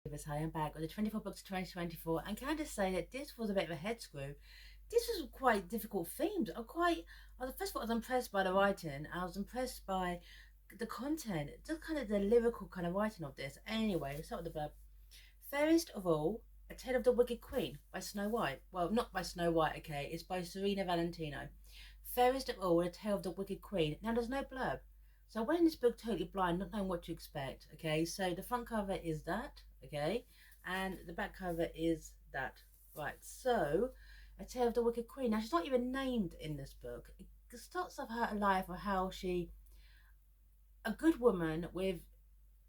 Hi, I'm back with the 24 books of 2024, and can I just say that this was a bit of a head screw. This was quite difficult themes. First of all, I was impressed by the writing. I was impressed by the content, just kind of the lyrical kind of writing of this. Anyway, let's start with the blurb. Fairest of all, A Tale of the Wicked Queen by Snow White. Well, not by Snow White, okay, it's by Serena Valentino. Fairest of all, A Tale of the Wicked Queen. Now, there's no blurb. So I went in this book totally blind, not knowing what to expect, okay? So the front cover is that, okay? And the back cover is that. Right, so A Tale of the Wicked Queen. Now, she's not even named in this book. It starts off her life of how she, a good woman with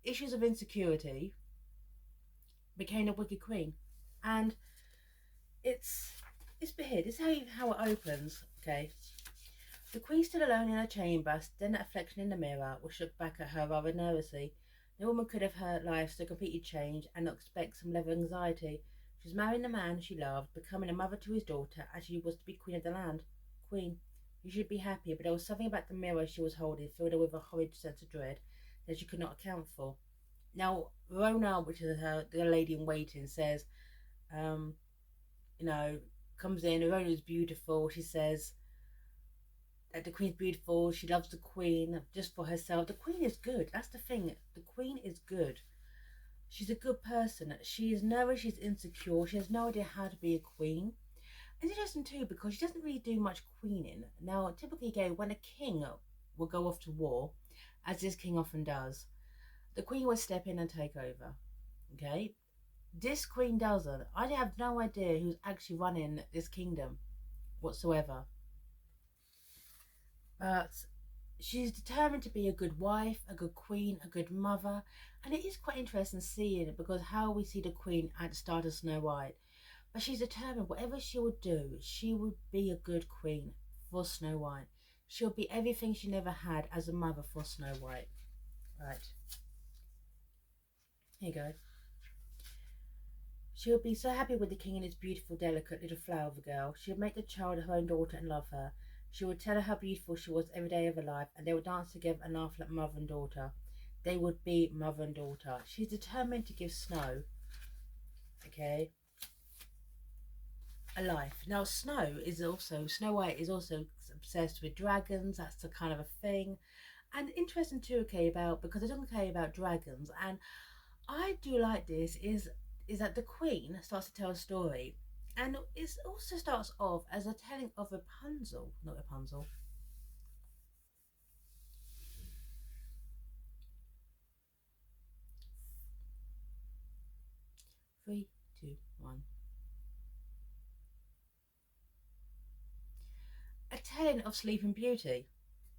issues of insecurity, became a wicked queen. And it's here. This is how it opens, okay? The queen stood alone in her chamber, staring at a reflection in the mirror, which looked back at her rather nervously. No woman could have her life so completely changed and not expect some level of anxiety. She was marrying the man she loved, becoming a mother to his daughter, and she was to be queen of the land. Queen, you should be happy, but there was something about the mirror she was holding filled her with a horrid sense of dread that she could not account for. Now, Rona, which is the lady in waiting, says, um, you know, comes in. Rona's beautiful. She says that the queen's beautiful. She loves the queen just for herself. The queen is good. That's the thing. The queen is good. She's a good person. She is nervous. She's insecure. She has no idea how to be a queen. It's interesting too because she doesn't really do much queening. Now, typically, when a king will go off to war, as this king often does, the queen will step in and take over. Okay, this queen doesn't. I have no idea who's actually running this kingdom whatsoever. But she's determined to be a good wife, a good queen, a good mother. And it is quite interesting seeing it because how we see the queen at the start of Snow White. But she's determined whatever she would do, she would be a good queen for Snow White. She'll be everything she never had as a mother for Snow White. Right. Here you go. She would be so happy with the king and his beautiful, delicate little flower of a girl. She would make the child her own daughter and love her. She would tell her how beautiful she was every day of her life, and they would dance together and laugh like mother and daughter. They would be mother and daughter. She's determined to give Snow, okay, a life. Now, Snow Snow White is also obsessed with dragons. That's the kind of a thing. And interesting too, okay, because I don't care about dragons, and I do like this is that the queen starts to tell a story, and it also starts off as a telling of Rapunzel, not Rapunzel. 3, 2, 1. A telling of Sleeping Beauty.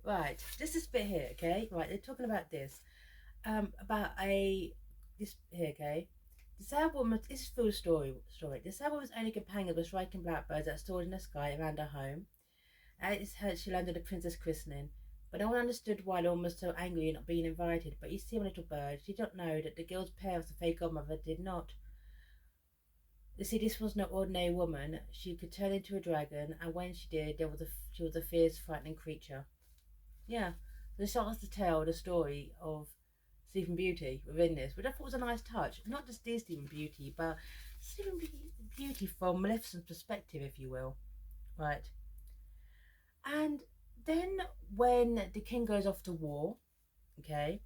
Right, this is a bit here, okay? Right, they're talking about this, about this here, okay? The sad woman, this is full story. The sad woman's only companion was striking blackbirds that soared in the sky around her home. At its head, she learned of the princess christening. But no one understood why Dawn was so angry at not being invited. But you see, my little bird, she did not know that the girl's parents, the fake godmother, did not. You see, this was no ordinary woman. She could turn into a dragon, and when she did, she was a fierce, frightening creature. Yeah, so she starts to tell the story of Sleeping Beauty within this, which I thought was a nice touch. Not just this Sleeping Beauty, but Sleeping Beauty from Maleficent's perspective, if you will. Right. And then when the king goes off to war, okay,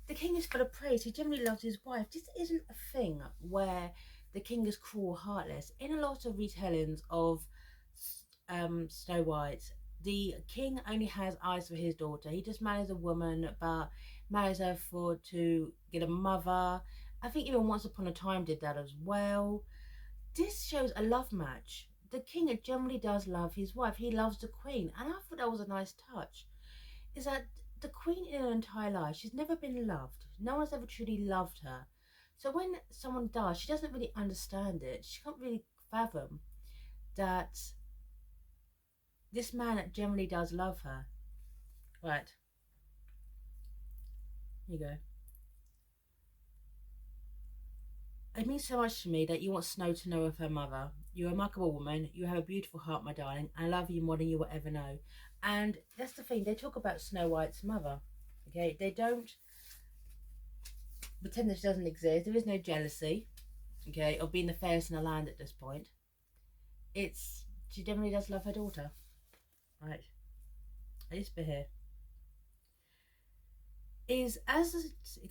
the king is full of praise. He generally loves his wife. This isn't a thing where the king is cruel, heartless. In a lot of retellings of Snow White, the king only has eyes for his daughter. He just marries a woman, but marries her to get a mother. I think even Once Upon a Time did that as well. This shows a love match. The king generally does love his wife. He loves the queen, and I thought that was a nice touch. Is that the queen in her entire life, she's never been loved. No one's ever truly loved her. So when someone does, she doesn't really understand it. She can't really fathom that this man generally does love her. Right, here you go. It means so much to me that you want Snow to know of her mother. You're a remarkable woman. You have a beautiful heart, my darling. I love you more than you will ever know. And that's the thing. They talk about Snow White's mother. Okay, they don't. Pretend that she doesn't exist. There is no jealousy, okay, of being the fairest in the land at this point. It's she generally does love her daughter, right? Elizabeth here is as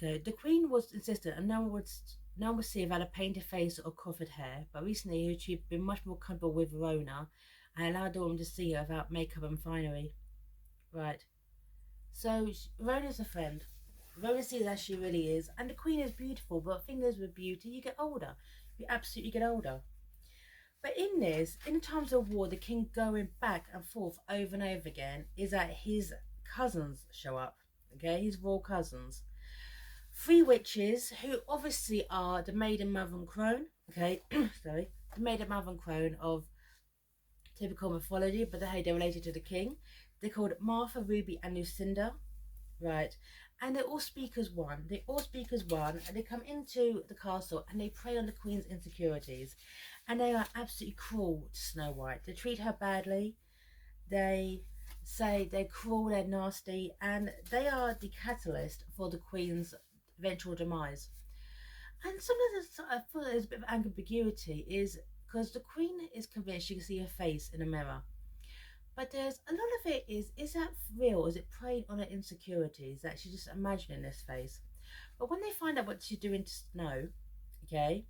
the Queen was insistent, and no one would see if I had a painted face or coiffured hair. But recently, she'd been much more comfortable with Verona, and allowed the woman to see her without makeup and finery. Right. So Verona's a friend. Verona sees as she really is, and the Queen is beautiful. But the thing is, with beauty, you get older. You absolutely get older. But in this, in the times of war, the king going back and forth over and over again is that his cousins show up. Okay, his royal cousins. Three witches who obviously are the maiden, mother, and crone. Okay, sorry, the maiden, mother, and crone of typical mythology, but they're related to the king. They're called Martha, Ruby, and Lucinda. Right. And they all speak as one. They all speak as one, and they come into the castle and they prey on the queen's insecurities. And they are absolutely cruel to Snow White. They treat her badly. They say they're cruel, they're nasty, and they are the catalyst for the queen's eventual demise. And some of the I thought there's a bit of ambiguity is because the queen is convinced she can see her face in a mirror. But there's a lot of it is that real? Is it preying on her insecurities that she's just imagining this face? But when they find out what she's doing to Snow, okay,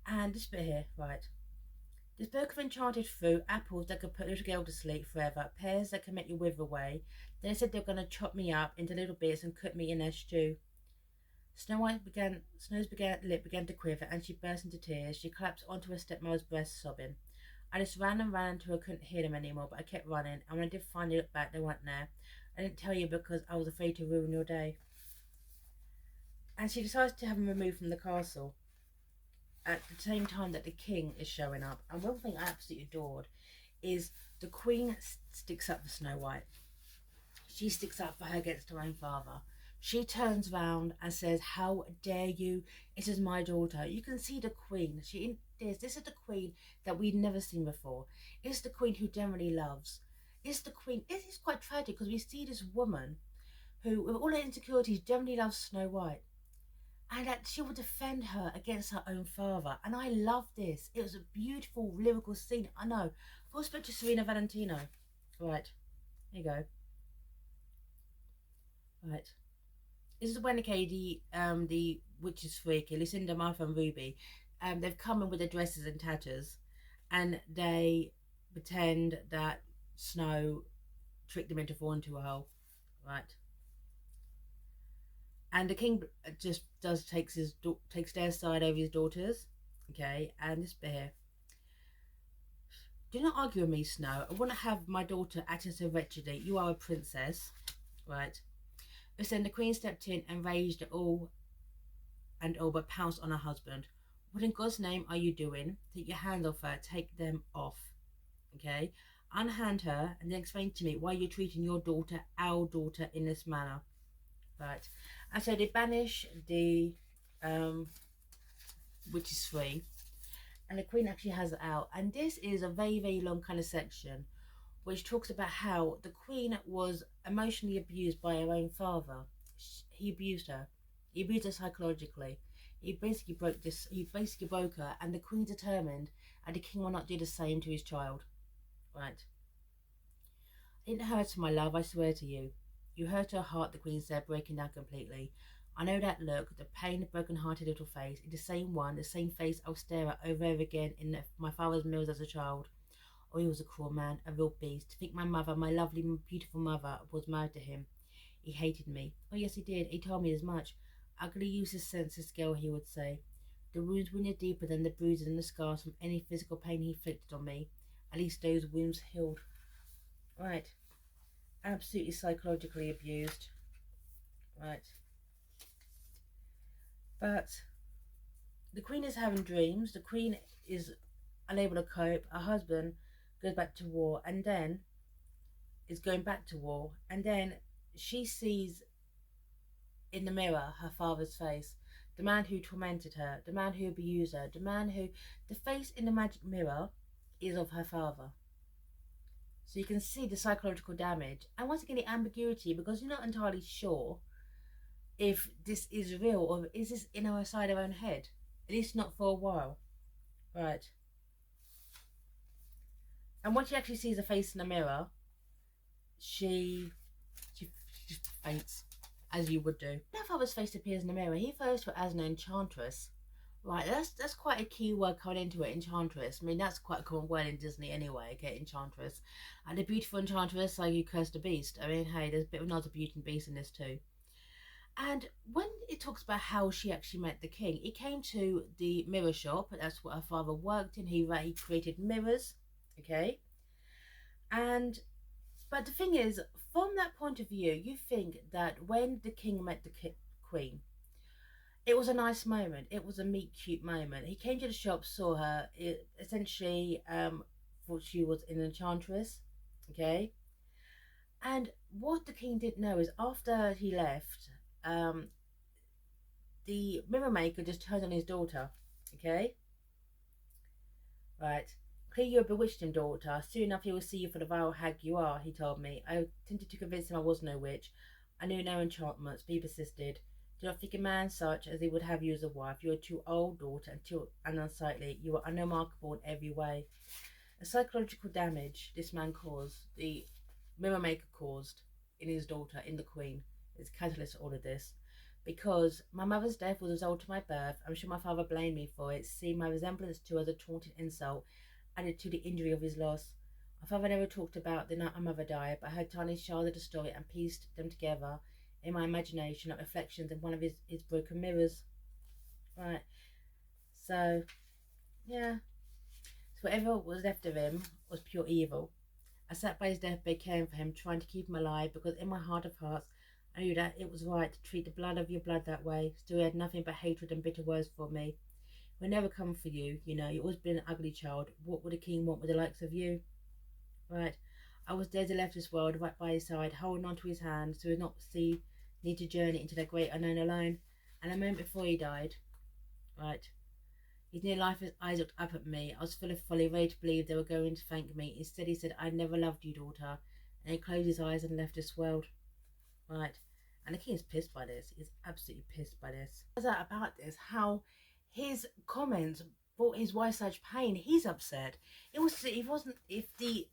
and this bit here, right. This book of enchanted fruit, apples that could put a little girl to sleep forever, pears that can make you wither away. Then they said they were going to chop me up into little bits and cook me in their stew. Snow's lip began to quiver, and she burst into tears. She collapsed onto her stepmother's breast, sobbing. I just ran and ran until I couldn't hear them anymore, but I kept running, and when I did finally look back, they weren't there. I didn't tell you because I was afraid to ruin your day. And she decides to have him removed from the castle at the same time that the king is showing up. And one thing I absolutely adored is the queen sticks up for Snow White. She sticks up for her against her own father. She turns round and says, "How dare you? It is my daughter." You can see the queen. This is the queen that we'd never seen before. It's the queen who generally loves. It's the queen. It is quite tragic because we see this woman who, with all her insecurities, generally loves Snow White, and that she will defend her against her own father. And I love this. It was a beautiful lyrical scene. I know. Full respect to Serena Valentino. Right, here you go. Right. This is when the witches freak, Lucinda, Martha, and Ruby, they've come in with their dresses and tatters, and they pretend that Snow tricked them into falling into a hole, right? And the king just does takes their side over his daughters, okay? And this bit here, do not argue with me, Snow. I wouldn't have my daughter acting so wretchedly. You are a princess, right? But then the queen stepped in and raged at all and all but pounced on her husband. What in God's name are you doing? Take your hands off her. Take them off. Okay? Unhand her and then explain to me why you're treating your daughter, our daughter, in this manner. Right. And so they banish the witches free. And the queen actually has it out. And this is a very, very long kind of section which talks about how the queen was emotionally abused by her own father. He abused her. He abused her psychologically. He basically broke her, and the queen determined, and the king will not do the same to his child. Right. It didn't hurt her, my love, I swear to you. You hurt her heart, the queen said, breaking down completely. I know that look, the pain, broken-hearted little face. It's the same one, the same face I'll stare at over and over again in my father's meals as a child. Oh, he was a cruel man, a real beast. To think my mother, my lovely, beautiful mother, was married to him. He hated me. Oh, yes, he did. He told me as much. Ugly, useless, senseless girl, he would say. The wounds were deeper than the bruises and the scars from any physical pain he inflicted on me. At least those wounds healed. Right. Absolutely psychologically abused. Right. But the queen is having dreams. The queen is unable to cope. Her husband goes back to war and then is going back to war. And then she sees in the mirror her father's face. The man who tormented her. The man who abused her. The face in the magic mirror is of her father. So you can see the psychological damage. And once again, the ambiguity, because you're not entirely sure if this is real or is this in our side of our own head. At least not for a while. Right. And when she actually sees a face in the mirror, she she just faints, as you would do. Now Father's face appears in the mirror. He refers to it as an enchantress. Right, that's quite a key word coming into it, enchantress. I mean, that's quite a common word in Disney anyway, okay, enchantress. And a beautiful enchantress, like you curse the beast. I mean, hey, there's a bit of another Beauty and Beast in this too. And when it talks about how she actually met the king, it came to the mirror shop. That's what her father worked in. He created mirrors, okay. And but the thing is, from that point of view, you think that when the king met the queen, it was a nice moment. It was a meet cute moment. He came to the shop, saw her. It essentially thought she was an enchantress, okay. And what the king didn't know is after he left, um, the mirror maker just turned on his daughter, okay. Right. Clearly you bewitched him, daughter. Soon enough he will see you for the vile hag you are, he told me. I attempted to convince him I was no witch. I knew no enchantments, but he persisted. Do not think a man such as he would have you as a wife. You are too old, daughter, and too unsightly. You are unremarkable in every way. The psychological damage this man caused, the mirror maker caused in his daughter, in the queen, is catalyst to all of this. Because my mother's death was a result of my birth, I'm sure my father blamed me for it, seeing my resemblance to her as a taunting insult added to the injury of his loss. My father never talked about the night my mother died, but I heard Tiny sharded the story and pieced them together in my imagination like reflections in one of his broken mirrors. Right. So, yeah. So whatever was left of him was pure evil. I sat by his deathbed caring for him, trying to keep him alive, because in my heart of hearts I knew that it was right to treat the blood of your blood that way. Still he had nothing but hatred and bitter words for me. We'll never come for you, you know, you've always been an ugly child. What would a king want with the likes of you? Right. I was dead and left this world, right by his side, holding on to his hand, so he'd not need to journey into the great unknown alone. And a moment before he died, right, his near life eyes looked up at me. I was full of folly, ready to believe they were going to thank me. Instead he said, I never loved you, daughter. And he closed his eyes and left this world. Right. And the king's pissed by this. He's absolutely pissed by this. About this, how his comments brought his wife such pain. He's upset. If the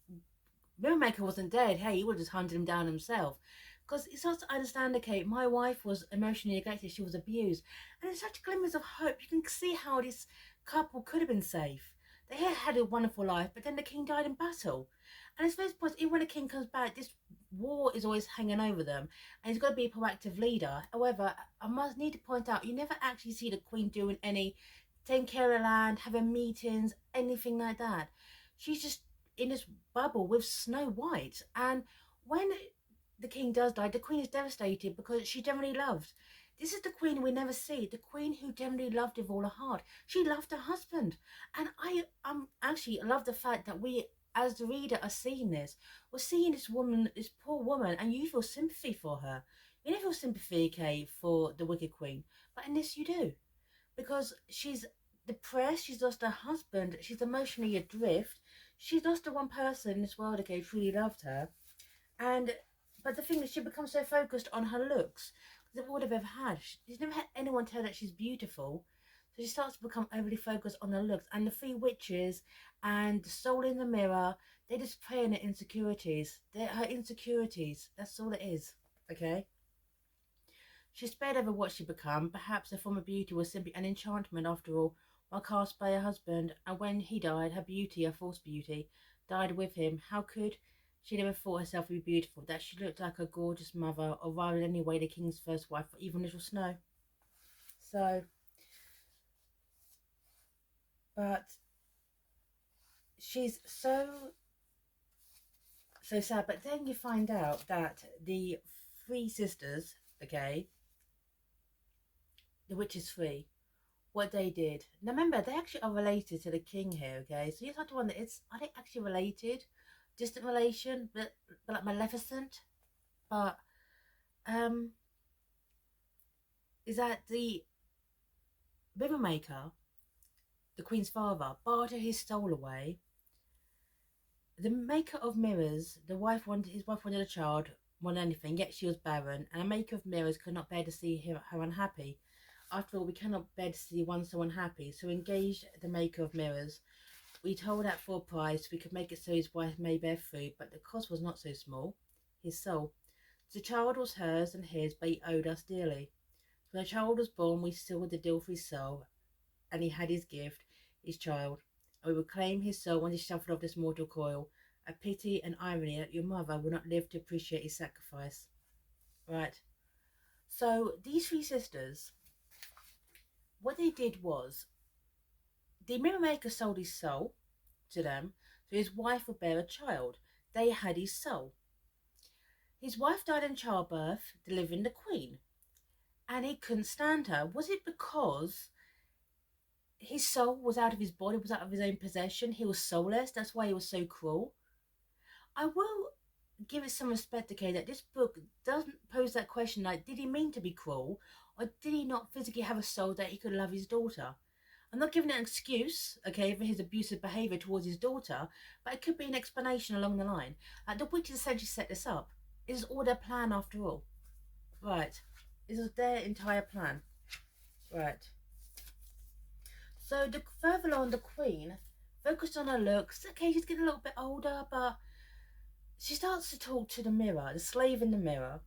mirror maker wasn't dead, hey, he would have just hunted him down himself. Because he starts to understand, okay, my wife was emotionally neglected, she was abused. And there's such glimmers of hope. You can see how this couple could have been safe. They had a wonderful life, but then the king died in battle. And it's those points, even when the king comes back, this war is always hanging over them. And he's got to be a proactive leader. However, I must need to point out, you never actually see the queen doing any, taking care of the land, having meetings, anything like that. She's just in this bubble with Snow White. And when the king does die, the queen is devastated because she generally loved. This is the queen we never see, the queen who generally loved with all her heart. She loved her husband. And I actually love the fact that we, as the reader, are seeing this. We're seeing this woman, this poor woman, and you feel sympathy for her. You never feel sympathy, okay, for the wicked queen. But in this you do. Because she's depressed, she's lost her husband, she's emotionally adrift. She's lost the one person in this world, okay, who truly loved her. But the thing is, she becomes so focused on her looks, because all I've ever had, she's never had anyone tell her that she's beautiful. So she starts to become overly focused on her looks. And the three witches and the soul in the mirror, they just prey on her insecurities. They're her insecurities. That's all it is. Okay? She spared over what she'd become. Perhaps her form of beauty was simply an enchantment after all, while cast by her husband. And when he died, her beauty, her false beauty, died with him. How could she never thought herself to be beautiful, that she looked like a gorgeous mother, or rather in any way the king's first wife, or even little Snow. So, but she's so sad. But then you find out that the three sisters, okay, the witches three, what they did. Now remember, they actually are related to the king here, okay? So you have to wonder, are they actually related? Distant relation, but like Maleficent? But is that the river maker, the queen's father, bartered his soul away. The maker of mirrors, his wife wanted a child, more than anything, yet she was barren, and a maker of mirrors could not bear to see her unhappy. After all, we cannot bear to see one so unhappy, so engaged the maker of mirrors. We told at for a price we could make it so his wife may bear fruit, but the cost was not so small, his soul. The child was hers and his, but he owed us dearly. When the child was born, we sealed the deal for his soul, and he had his gift, his child. And we would claim his soul once he shuffled off this mortal coil. A pity and irony that your mother would not live to appreciate his sacrifice. Right. So these three sisters, what they did was, the mirror maker sold his soul to them, so his wife would bear a child. They had his soul. His wife died in childbirth, delivering the queen, and he couldn't stand her. Was it because his soul was out of his body, was out of his own possession? He was soulless. That's why he was so cruel. I will give it some respect, okay, that this book doesn't pose that question, like, did he mean to be cruel, or did he not physically have a soul that he could love his daughter? I'm not giving an excuse, okay, for his abusive behaviour towards his daughter, but it could be an explanation along the line. The witches essentially set this up. This is all their plan after all. Right. This is their entire plan. Right. So the further along, the queen focused on her looks. Okay, she's getting a little bit older, but she starts to talk to the mirror, the slave in the mirror.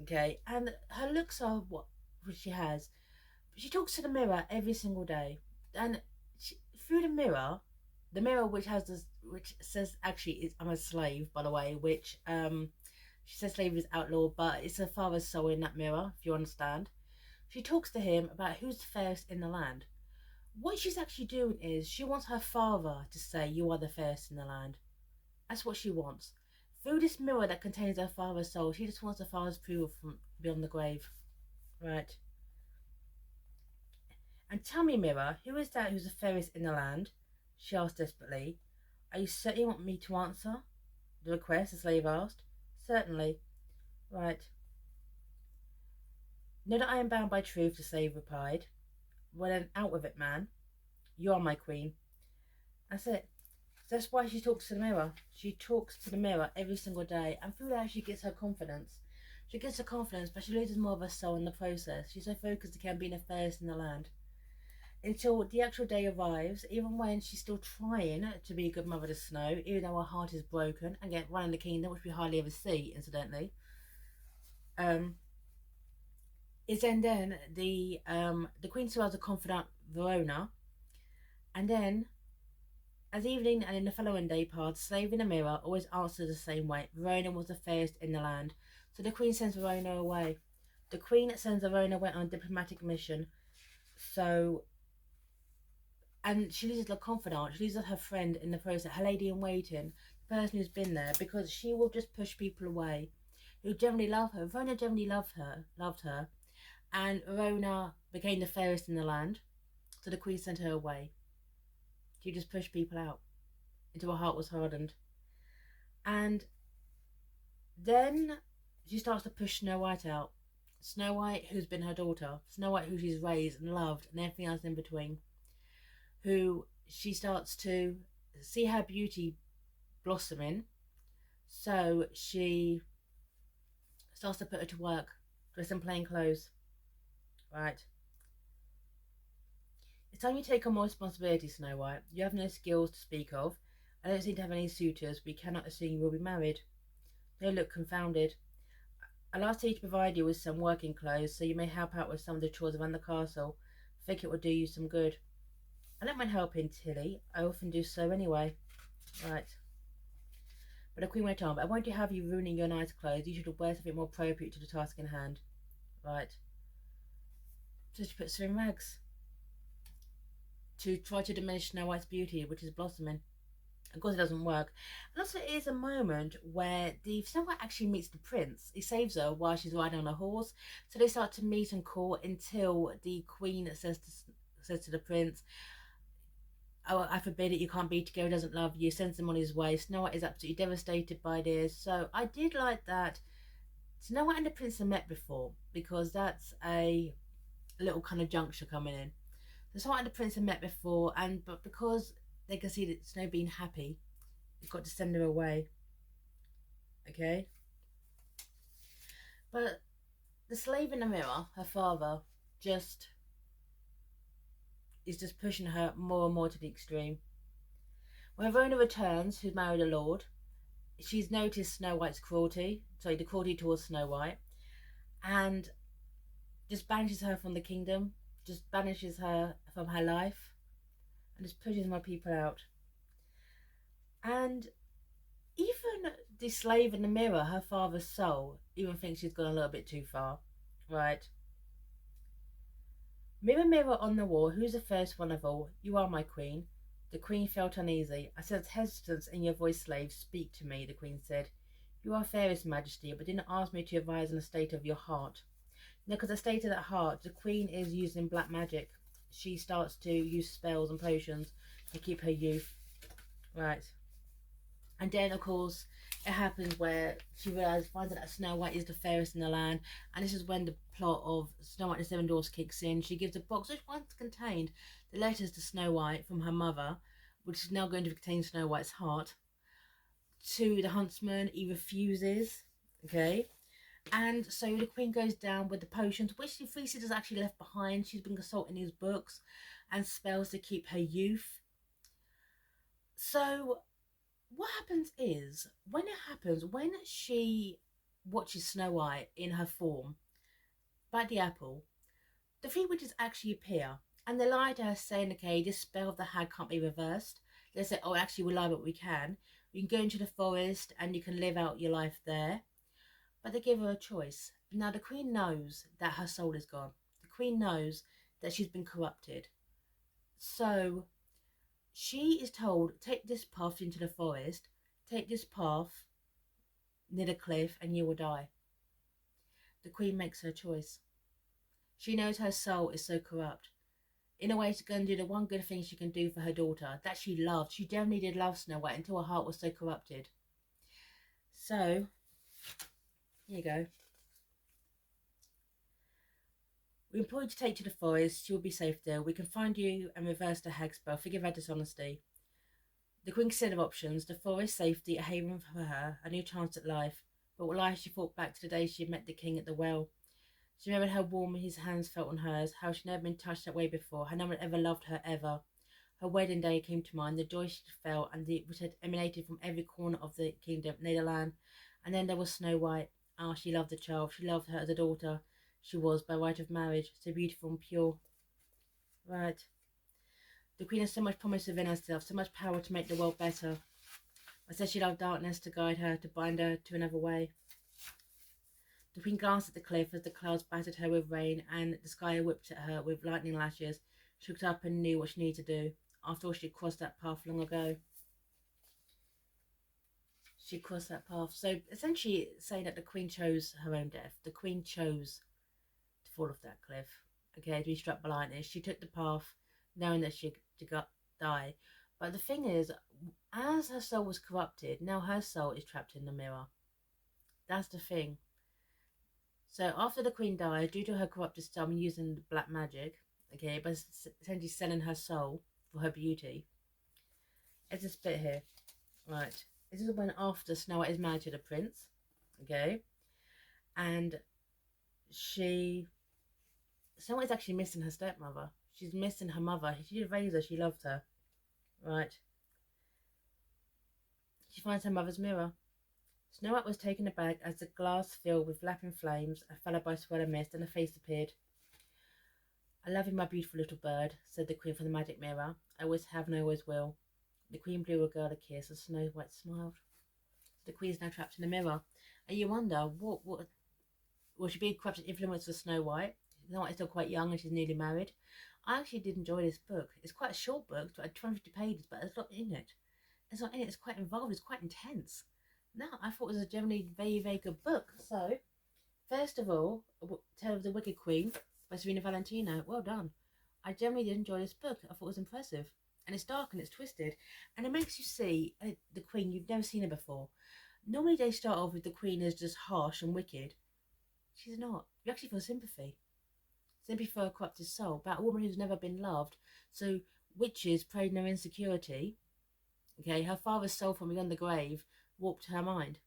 Okay, and her looks are what she has. She talks to the mirror every single day, and through the mirror which has this, which says, actually, I'm a slave, by the way, which she says slavery is outlawed, but it's her father's soul in that mirror, if you understand. She talks to him about who's the fairest in the land. What she's actually doing is she wants her father to say, you are the fairest in the land. That's what she wants. Through this mirror that contains her father's soul, she just wants her father's approval from beyond the grave. Right. And tell me, mirror, who is that who's the fairest in the land? She asked desperately. Are you certain you want me to answer the request? The slave asked. Certainly. Right. Know that I am bound by truth, the slave replied. Well then, out with it, man. You are my queen. That's it. That's why she talks to the mirror. She talks to the mirror every single day, and through that she gets her confidence. She gets her confidence, but she loses more of her soul in the process. She's so focused on being the fairest in the land. Until the actual day arrives, even when she's still trying to be a good mother to Snow, even though her heart is broken, and get running the kingdom, which we hardly ever see, incidentally. Is then the queen still has a confidant, Verona, and then as evening and in the following day passed, slave in the mirror always answered the same way. Verona was the fairest in the land. So the queen sends Verona away. The queen sends Verona away on a diplomatic mission. So, and she loses her confidant, she loses her friend in the process, her lady in waiting, the person who's been there, because she will just push people away who generally love her. Verona generally loved her, and Verona became the fairest in the land. So the queen sent her away. She just pushed people out until her heart was hardened. And then she starts to push Snow White out. Snow White, who's been her daughter. Snow White, who she's raised and loved, and everything else in between. Who she starts to see her beauty blossoming. So she starts to put her to work, dressed in plain clothes. Right. It's time you take on more responsibility, Snow White. You have no skills to speak of. I don't seem to have any suitors. We cannot assume you will be married. They look confounded. I'll ask you to provide you with some working clothes so you may help out with some of the chores around the castle. I think it will do you some good. I don't mind helping, Tilly. I often do so anyway. Right. But the queen went on, but I won't have you ruining your nice clothes. You should wear something more appropriate to the task in hand. Right. So she puts her in rags to try to diminish Snow White's beauty, which is blossoming. Of course, it doesn't work. And also, it is a moment where the Snow White actually meets the prince. He saves her while she's riding on a horse. So they start to meet and court until the queen says to the prince, "Oh, I forbid it. You can't be together. He doesn't love you." Sends him on his way. Snow White is absolutely devastated by this. So I did like that Snow White and the prince have met before, because that's a little kind of juncture coming in. The Snow White and the prince have met before, but because they can see that Snow being happy, you've got to send her away. Okay? But the slave in the mirror, her father, just is just pushing her more and more to the extreme. When Verona returns, who's married a lord, she's noticed Snow White's cruelty, sorry, the cruelty towards Snow White, and just banishes her from the kingdom, just banishes her from her life, and just pushes more people out. And even the slave in the mirror, her father's soul, even thinks she's gone a little bit too far, right? Mirror, mirror on the wall, who's the first one of all? You are my queen. The queen felt uneasy. I sensed hesitance in your voice, slave. Speak to me, the queen said. You are fairest, majesty, but didn't ask me to advise on the state of your heart. No, because the state of that heart, the queen is using black magic. She starts to use spells and potions to keep her youth. Right. And then, of course, it happens where she finds out that Snow White is the fairest in the land. And this is when the plot of Snow White and the Seven Dwarfs kicks in. She gives a box which once contained the letters to Snow White from her mother, which is now going to contain Snow White's heart, to the huntsman. He refuses, okay? And so the queen goes down with the potions, which the three sisters actually left behind. She's been consulting these books and spells to keep her youth. So what happens is, when she watches Snow White in her form, bite the apple, the three witches actually appear. And they lie to her saying, okay, this spell of the hag can't be reversed. They say, oh, actually, we lie, but we can. You can go into the forest and you can live out your life there. But they give her a choice. Now, the queen knows that her soul is gone. The queen knows that she's been corrupted. So she is told, take this path into the forest, take this path near the cliff, and you will die. The queen makes her choice. She knows her soul is so corrupt. In a way, she's going to do the one good thing she can do for her daughter, that she loved. She generally did love Snow White until her heart was so corrupted. So, here you go. We implore you to take to the forest. She will be safe there. We can find you and reverse the hag spell. Forgive her dishonesty. The queen considered options. The forest, safety, a haven for her, a new chance at life. But what life she thought back to the day she had met the king at the well. She remembered how warm his hands felt on hers, how she'd never been touched that way before, how no one ever loved her ever. Her wedding day came to mind, the joy she felt, and which had emanated from every corner of the kingdom, Nederland. And then there was Snow White. Ah, she loved the child. She loved her as a daughter. She was, by right of marriage, so beautiful and pure. Right. The queen has so much promise within herself, so much power to make the world better. I said she loved darkness to guide her, to bind her to another way. The queen glanced at the cliff as the clouds battered her with rain and the sky whipped at her with lightning lashes. She looked up and knew what she needed to do. After all, she had crossed that path long ago. She crossed that path. So essentially saying that the queen chose her own death. The queen chose to fall off that cliff. Okay, to be struck by lightning. She took the path knowing that she got die. But the thing is, as her soul was corrupted, now her soul is trapped in the mirror. That's the thing. So after the queen died, due to her corrupted soul and using black magic, okay, but essentially selling her soul for her beauty, it's this bit here, right? This is when after Snow White is married to the prince, okay, and Snow White's actually missing her stepmother. She's missing her mother. She did raise her. She loved her, right? She finds her mother's mirror. Snow White was taken aback as the glass filled with lapping flames, followed by a swirl of mist, and a face appeared. I love you, my beautiful little bird, said the queen from the magic mirror. I always have and I always will. The queen blew a girl a kiss, and Snow White smiled. The queen's now trapped in the mirror. And you wonder, what will she be a corrupted influence of Snow White? Snow White is still quite young and she's newly married. I actually did enjoy this book. It's quite a short book, it's like 250 pages, but there's a lot in it. It's quite involved, it's quite intense. No, I thought it was a generally very, very good book. So, first of all, Tale of the Wicked Queen by Serena Valentino. Well done. I generally did enjoy this book. I thought it was impressive. And it's dark and it's twisted. And it makes you see the Queen. You've never seen her before. Normally they start off with the Queen as just harsh and wicked. She's not. You actually feel sympathy. Sympathy for a corrupted soul. About a woman who's never been loved. So witches preyed on her insecurity. Okay, her father's soul from beyond the grave warped her mind.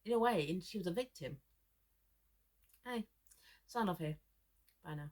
In a way, and she was a victim. Hey, sign off here. Bye now.